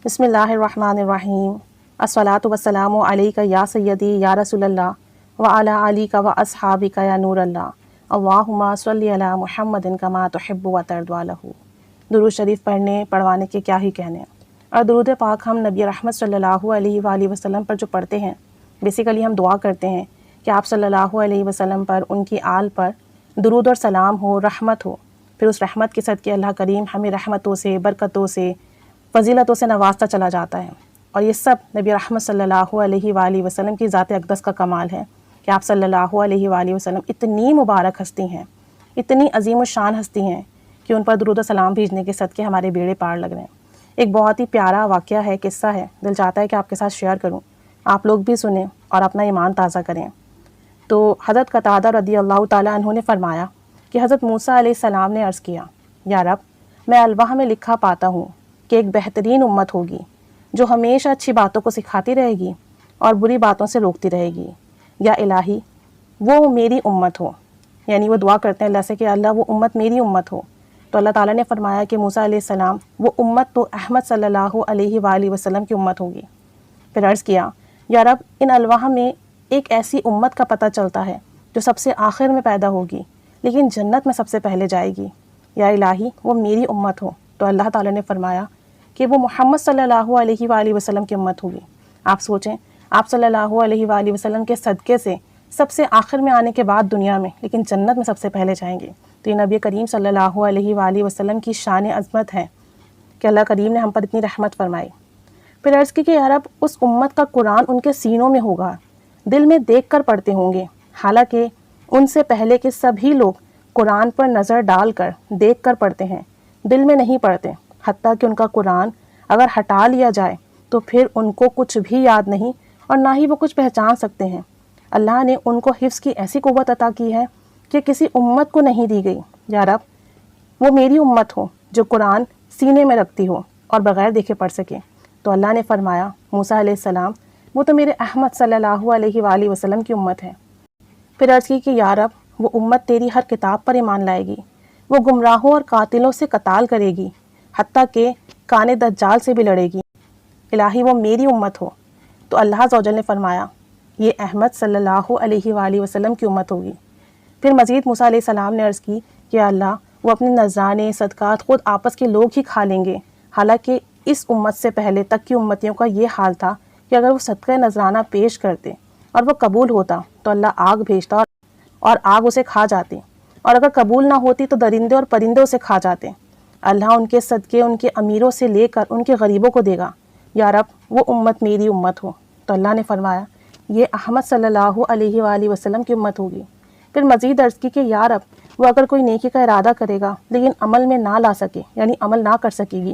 بسم اللہ الرحمن الرحیم الصلاۃ والسلام علیک یا سیدی یا رسول اللہ وعلی آلک و اصحابک یا نور اللہ اللہم صلی علی محمد کما تحب و ترضی لہ۔ درود شریف پڑھوانے کے کیا ہی کہنے، اور درود پاک ہم نبی رحمت صلی اللہ علیہ وآلہ وسلم پر جو پڑھتے ہیں، بیسیکلی ہم دعا کرتے ہیں کہ آپ صلی اللہ علیہ وسلم پر، ان کی آل پر درود اور سلام ہو، رحمت ہو، پھر اس رحمت کے صدقے اللہ کریم ہمیں رحمتوں سے، برکتوں سے، فضیلتوں سے نوازتا چلا جاتا ہے۔ اور یہ سب نبی رحمت صلی اللہ علیہ وآلہ وسلم کی ذات اقدس کا کمال ہے کہ آپ صلی اللہ علیہ وآلہ وسلم اتنی مبارک ہستی ہیں، اتنی عظیم الشان ہستی ہیں کہ ان پر درود و سلام بھیجنے کے صدقے ہمارے بیڑے پار لگ رہے ہیں۔ ایک بہت ہی پیارا واقعہ ہے، قصہ ہے، دل چاہتا ہے کہ آپ کے ساتھ شیئر کروں، آپ لوگ بھی سنیں اور اپنا ایمان تازہ کریں۔ تو حضرت قتادہ رضی اللہ تعالیٰ عنہ نے فرمایا کہ حضرت موسیٰ علیہ السلام نے عرض کیا، یا رب، میں الواح میں لکھا پاتا ہوں کہ ایک بہترین امت ہوگی جو ہمیشہ اچھی باتوں کو سکھاتی رہے گی اور بری باتوں سے روکتی رہے گی۔ یا الہی، وہ میری امت ہو، یعنی وہ دعا کرتے ہیں اللہ سے کہ اللہ وہ امت میری امت ہو۔ تو اللہ تعالیٰ نے فرمایا کہ موسیٰ علیہ السلام وہ امت تو احمد صلی اللہ علیہ وآلہ وسلم کی امت ہوگی۔ پھر عرض کیا، یا رب، ان الواح میں ایک ایسی امت کا پتہ چلتا ہے جو سب سے آخر میں پیدا ہوگی لیکن جنت میں سب سے پہلے جائے گی۔ یا الہی، وہ میری امت ہو۔ تو اللہ تعالیٰ نے فرمایا کہ وہ محمد صلی اللہ علیہ وآلہ وسلم کی امت ہوگی۔ آپ سوچیں، آپ صلی اللہ علیہ وآلہ وسلم کے صدقے سے سب سے آخر میں آنے کے بعد دنیا میں، لیکن جنت میں سب سے پہلے جائیں گے۔ تو یہ نبی کریم صلی اللہ علیہ وآلہ وسلم کی شان عظمت ہے کہ اللہ کریم نے ہم پر اتنی رحمت فرمائی۔ پھر عرض کی کہ یا رب، اس امت کا قرآن ان کے سینوں میں ہوگا، دل میں دیکھ کر پڑھتے ہوں گے، حالانکہ ان سے پہلے کے سبھی لوگ قرآن پر نظر ڈال کر، دیکھ کر پڑھتے ہیں، دل میں نہیں پڑھتے، حتیٰ کہ ان کا قرآن اگر ہٹا لیا جائے تو پھر ان کو کچھ بھی یاد نہیں اور نہ ہی وہ کچھ پہچان سکتے ہیں۔ اللہ نے ان کو حفظ کی ایسی قوت عطا کی ہے کہ کسی امت کو نہیں دی گئی۔ یا رب، وہ میری امت ہو جو قرآن سینے میں رکھتی ہو اور بغیر دیکھے پڑھ سکے۔ تو اللہ نے فرمایا، موسیٰ علیہ السلام، وہ تو میرے احمد صلی اللہ علیہ وآلہ وسلم کی امت ہے۔ پھر عرض کی کہ یا رب، وہ امت تیری ہر کتاب پر ایمان لائے گی، وہ گمراہوں اور قاتلوں سے قتال کرے گی، حتیٰ کہ کان دجال سے بھی لڑے گی۔ الہی، وہ میری امت ہو۔ تو اللہ عز و جل نے فرمایا، یہ احمد صلی اللہ علیہ وآلہ وسلم کی امت ہوگی۔ پھر مزید موسیٰ علیہ السلام نے عرض کی کہ اللہ، وہ اپنے نذرانے صدقات خود آپس کے لوگ ہی کھا لیں گے، حالانکہ اس امت سے پہلے تک کی امتیوں کا یہ حال تھا کہ اگر وہ صدقہ نذرانہ پیش کرتے اور وہ قبول ہوتا تو اللہ آگ بھیجتا اور آگ اسے کھا جاتی، اور اگر قبول نہ ہوتی تو درندے اور پرندے اسے کھا جاتے۔ اللہ ان کے صدقے ان کے امیروں سے لے کر ان کے غریبوں کو دے گا۔ یا رب، وہ امت میری امت ہو۔ تو اللہ نے فرمایا، یہ احمد صلی اللہ علیہ وآلہ وسلم کی امت ہوگی۔ پھر مزید عرض کی کہ یا رب، وہ اگر کوئی نیکی کا ارادہ کرے گا لیکن عمل میں نہ لا سکے، یعنی عمل نہ کر سکے گی،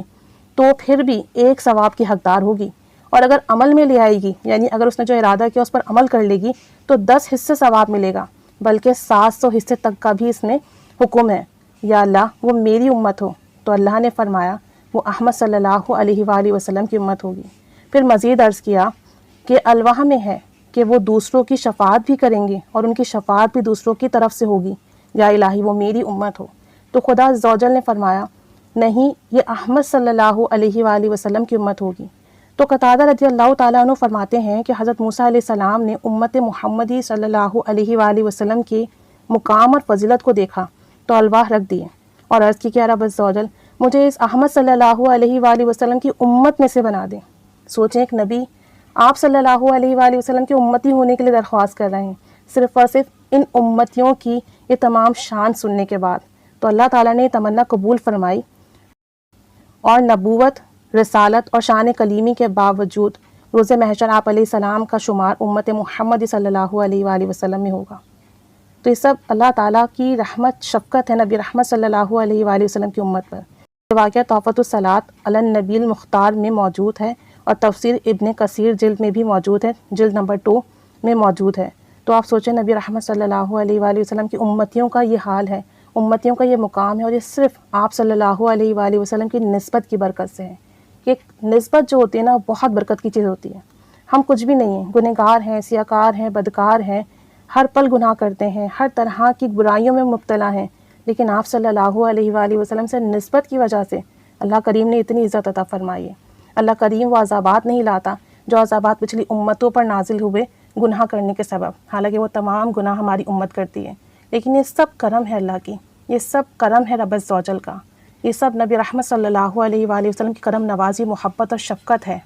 تو پھر بھی ایک ثواب کی حقدار ہوگی، اور اگر عمل میں لے آئے گی، یعنی اگر اس نے جو ارادہ کیا اس پر عمل کر لے گی، تو 10 حصے ثواب ملے گا، بلکہ 700 حصے تک کا بھی اس میں حکم ہے۔ یا اللہ، وہ میری امت ہو۔ تو اللہ نے فرمایا، وہ احمد صلی اللہ علیہ وآلہ وسلم کی امت ہوگی۔ پھر مزید عرض کیا کہ الواح میں ہے کہ وہ دوسروں کی شفاعت بھی کریں گے اور ان کی شفاعت بھی دوسروں کی طرف سے ہوگی۔ یا الہی، وہ میری امت ہو۔ تو خدا عز و جل نے فرمایا، نہیں، یہ احمد صلی اللہ علیہ وآلہ وسلم کی امت ہوگی۔ تو قتادہ رضی اللہ تعالیٰ عنہ فرماتے ہیں کہ حضرت موسیٰ علیہ السلام نے امت محمدی صلی اللہ علیہ وآلہ وسلم کی مقام اور فضیلت کو دیکھا تو الواح رکھ دیے اور عرض کی کہ رب عز و جل، مجھے اس احمد صلی اللہ علیہ وآلہ وسلم کی امت میں سے بنا دیں۔ سوچیں، ایک نبی آپ صلی اللہ علیہ وآلہ وسلم کی امتی ہونے کے لیے درخواست کر رہے ہیں، صرف اور صرف ان امتیوں کی یہ تمام شان سننے کے بعد۔ تو اللہ تعالیٰ نے یہ تمنا قبول فرمائی، اور نبوت، رسالت اور شان کلیمی کے باوجود روز محشر آپ علیہ السلام کا شمار امت محمدی صلی اللہ علیہ وآلہ وسلم میں ہوگا۔ تو یہ سب اللہ تعالیٰ کی رحمت، شفقت ہے نبی رحمت صلی اللہ علیہ وآلہ وسلم کی امت پر۔ یہ واقعہ تحفۃ الصلاۃ علی النبی المختار میں موجود ہے، اور تفسیر ابن کثیر جلد میں بھی موجود ہے، جلد نمبر 2 میں موجود ہے۔ تو آپ سوچیں، نبی رحمت صلی اللہ علیہ وآلہ وسلم کی امتیوں کا یہ حال ہے، امتیوں کا یہ مقام ہے، اور یہ صرف آپ صلی اللہ علیہ وآلہ وسلم کی نسبت کی برکت سے ہے۔ کہ نسبت جو ہوتی ہے نا، بہت برکت کی چیز ہوتی ہے۔ ہم کچھ بھی نہیں ہیں، گنہگار ہیں، سیاکار ہیں، بدکار ہیں، ہر پل گناہ کرتے ہیں، ہر طرح کی برائیوں میں مبتلا ہیں، لیکن آپ صلی اللہ علیہ وآلہ وسلم سے نسبت کی وجہ سے اللہ کریم نے اتنی عزت عطا فرمائی ہے۔ اللہ کریم وہ عذابات نہیں لاتا جو عذابات پچھلی امتوں پر نازل ہوئے گناہ کرنے کے سبب، حالانکہ وہ تمام گناہ ہماری امت کرتی ہے، لیکن یہ سب کرم ہے اللہ کی، یہ سب کرم ہے رب عزوجل کا، یہ سب نبی رحمت صلی اللہ علیہ وآلہ وسلم کی کرم نوازی، محبت اور شفقت ہے۔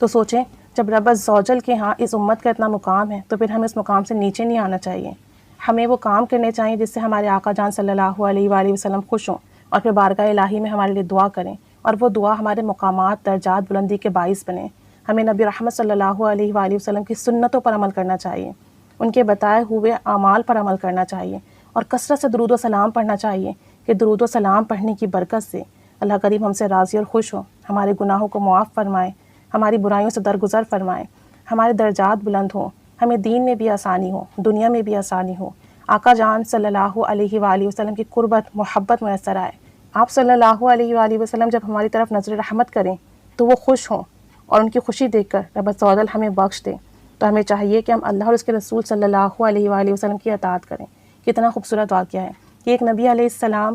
تو سوچیں جب رب عزوجل کے ہاں اس امت کا اتنا مقام ہے تو پھر ہمیں اس مقام سے نیچے نہیں آنا چاہیے، ہمیں وہ کام کرنے چاہیے جس سے ہمارے آقا جان صلی اللہ علیہ وآلہ وسلم خوش ہوں اور پھر بارگاہ الہی میں ہمارے لیے دعا کریں، اور وہ دعا ہمارے مقامات درجات بلندی کے باعث بنے۔ ہمیں نبی رحمت صلی اللہ علیہ وآلہ وسلم کی سنتوں پر عمل کرنا چاہیے، ان کے بتائے ہوئے اعمال پر عمل کرنا چاہیے، اور کثرت سے درود و سلام پڑھنا چاہیے کہ درود و سلام پڑھنے کی برکت سے اللہ کریم ہم سے راضی اور خوش ہو، ہمارے گناہوں کو معاف فرمائے، ہماری برائیوں سے درگزر فرمائے، ہمارے درجات بلند ہوں، ہمیں دین میں بھی آسانی ہو، دنیا میں بھی آسانی ہو، آقا جان صلی اللہ علیہ وآلہ وسلم کی قربت محبت میسر آئے، آپ صلی اللہ علیہ وآلہ وسلم جب ہماری طرف نظر رحمت کریں تو وہ خوش ہوں، اور ان کی خوشی دیکھ کر رب عزوجل ہمیں بخش دے۔ تو ہمیں چاہیے کہ ہم اللہ اور اس کے رسول صلی اللہ علیہ وآلہ وسلم کی اطاعت کریں۔ کتنا خوبصورت واقعہ ہے کہ ایک نبی علیہ السلام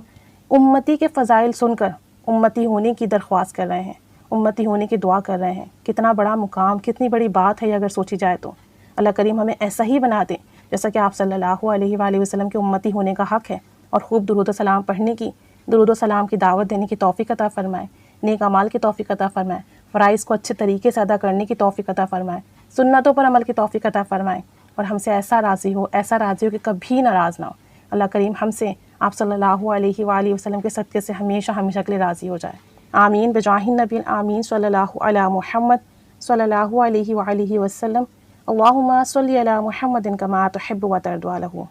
امتی کے فضائل سن کر امتی ہونے کی درخواست کر رہے ہیں، امتی ہونے کی دعا کر رہے ہیں۔ کتنا بڑا مقام، کتنی بڑی بات ہے یہ اگر سوچی جائے تو۔ اللہ کریم ہمیں ایسا ہی بنا دے جیسا کہ آپ صلی اللہ علیہ وآلہ وسلم کے امتی ہونے کا حق ہے، اور خوب درود و سلام پڑھنے کی، درود و سلام کی دعوت دینے کی توفیق عطا فرمائے، نیک اعمال کی توفیق عطا فرمائے، فرائض کو اچھے طریقے سے ادا کرنے کی توفیق عطا فرمائے، سنتوں پر عمل کی توفیق عطا فرمائے، اور ہم سے ایسا راضی ہو کہ کبھی ناراض نہ ہو۔ اللہ کریم ہم سے آپ صلی اللہ علیہ وآلہ وسلم کے صدقے سے ہمیشہ ہمیشہ کے لیے راضی ہو جائے۔ آمین بجاہ النبی آمین صلی اللہ علی محمد صلی اللہ علیہ وآلہ وسلم۔ اللہم صلی علی محمد کما تحب و ترضی عنہ۔